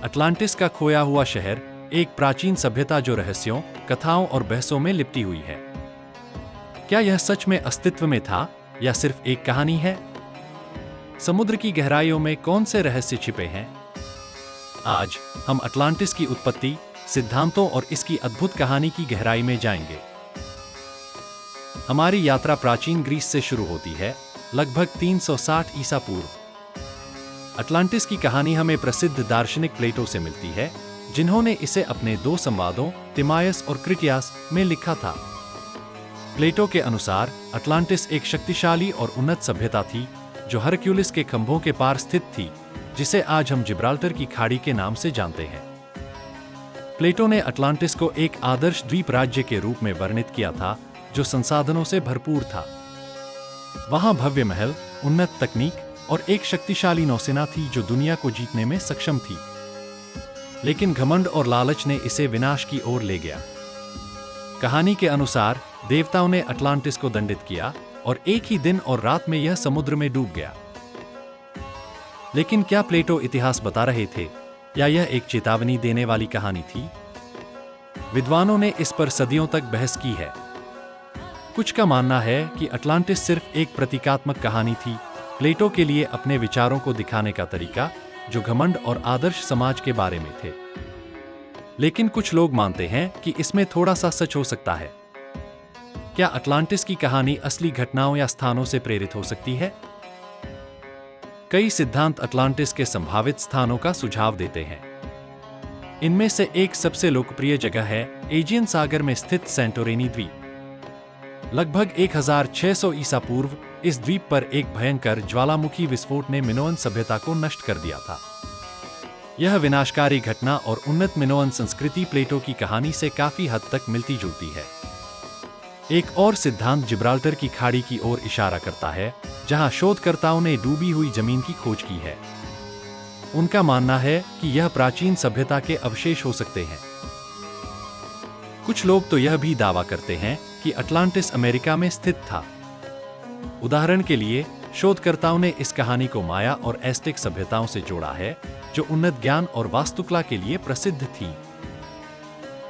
Atlantis का खोया हुआ शहर एक प्राचीन सभ्यता जो रहस्यों, कथाओं और बहसों में लिपटी हुई है। क्या यह सच में अस्तित्व में था या सिर्फ एक कहानी है? समुद्र की गहराइयों में कौन से रहस्य छिपे हैं? आज हम अटलांटिस की उत्पत्ति, सिद्धांतों और इसकी अद्भुत कहानी की गहराई में जाएंगे। हमारी यात्रा प्राचीन ग्रीस से शुरू होती है, लगभग 360 ईसा पूर्व। अटलांटिस की कहानी हमें प्रसिद्ध दार्शनिक प्लेटो से मिलती है, जिन्होंने इसे अपने 2 संवादों तिमायस और क्रिटियास में लिखा था। प्लेटो के अनुसार अटलांटिस एक शक्तिशाली और उन्नत सभ्यता थी जो हरक्यूलिस के खंभों के पार स्थित थी, जिसे आज हम जिब्राल्टर की खाड़ी के नाम से जानते हैं। प्लेटो ने अटलांटिस को एक आदर्श द्वीप राज्य के रूप में वर्णित किया था जो संसाधनों से भरपूर था। वहां भव्य महल, उन्नत तकनीक और एक शक्तिशाली नौसेना थी जो दुनिया को जीतने में सक्षम थी। लेकिन घमंड और लालच ने इसे विनाश की ओर ले गया। कहानी के अनुसार देवताओं ने अटलांटिस को दंडित किया और एक ही दिन और रात में यह समुद्र में डूब गया। लेकिन क्या प्लेटो इतिहास बता रहे थे या यह एक चेतावनी देने वाली कहानी थी? विद्वानों ने इस पर सदियों तक बहस की है। कुछ का मानना है कि अटलांटिस सिर्फ एक प्रतीकात्मक कहानी थी, प्लेटो के लिए अपने विचारों को दिखाने का तरीका, जो घमंड और आदर्श समाज के बारे में थे। लेकिन कुछ लोग मानते हैं कि इसमें थोड़ा सा सच हो सकता है। क्या अटलांटिस की कहानी असली घटनाओं या स्थानों से प्रेरित हो सकती है? कई सिद्धांत अटलांटिस के संभावित स्थानों का सुझाव देते हैं। इनमें से एक सबसे लोकप्रिय जगह है एजियन सागर में स्थित सेंटोरिनी द्वीप। लगभग 1600 ईसा पूर्व इस द्वीप पर एक भयंकर ज्वालामुखी विस्फोट ने मिनोअन सभ्यता को नष्ट कर दिया था। यह विनाशकारी घटना और उन्नत मिनोअन संस्कृति प्लेटो की कहानी से काफी हद तक मिलती जुलती है। एक और सिद्धांत जिब्राल्टर की खाड़ी की ओर इशारा करता है, जहां शोधकर्ताओं ने डूबी हुई जमीन की खोज की है। उनका मानना है कि यह प्राचीन सभ्यता के अवशेष हो सकते हैं। कुछ लोग तो यह भी दावा करते हैं कि अटलांटिस अमेरिका में स्थित था। उदाहरण के लिए, शोधकर्ताओं ने इस कहानी को माया और एस्टेक सभ्यताओं से जोड़ा है, जो उन्नत ज्ञान और वास्तुकला के लिए प्रसिद्ध थी।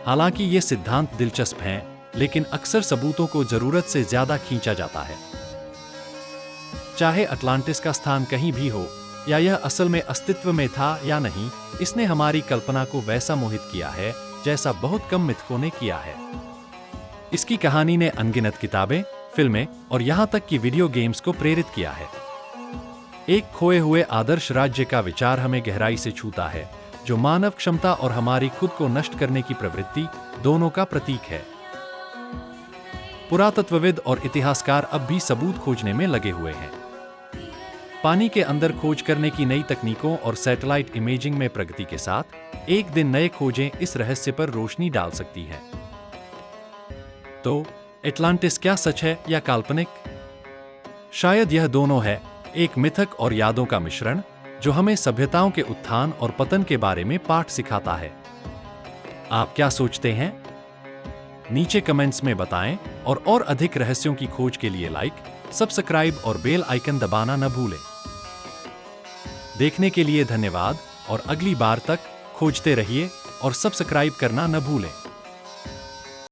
हालांकि ये सिद्धांत दिलचस्प हैं, लेकिन अक्सर सबूतों को जरूरत से ज्यादा खींचा जाता है। चाहे अटलांटिस का स्थान कहीं भी हो या यह असल में अस्तित्व में था या नहीं, इसने हमारी कल्पना को वैसा मोहित किया है जैसा बहुत कम मिथकों ने किया है। इसकी कहानी ने अनगिनत किताबें, फिल्में और यहां तक कि वीडियो गेम्स को प्रेरित किया है। एक खोए हुए आदर्श राज्य का विचार हमें गहराई से छूता है, जो मानव क्षमता और हमारी खुद को नष्ट करने की प्रवृत्ति दोनों का प्रतीक है। पुरातत्वविद और इतिहासकार अब भी सबूत खोजने में लगे हुए हैं। पानी के अंदर खोज करने की नई तकनीकों और सैटेलाइट इमेजिंग में प्रगति के साथ एक दिन नए खोजें इस रहस्य पर रोशनी डाल सकती हैं। तो अटलांटिस क्या सच है या काल्पनिक? शायद यह दोनों है, एक मिथक और यादों का मिश्रण जो हमें सभ्यताओं के उत्थान और पतन के बारे में पाठ सिखाता है। आप क्या सोचते हैं? नीचे कमेंट्स में बताएं और अधिक रहस्यों की खोज के लिए लाइक, सब्सक्राइब और बेल आइकन दबाना न भूलें। देखने के लिए धन्यवाद और अगली बार तक खोजते रहिए और सब्सक्राइब करना न भूलें।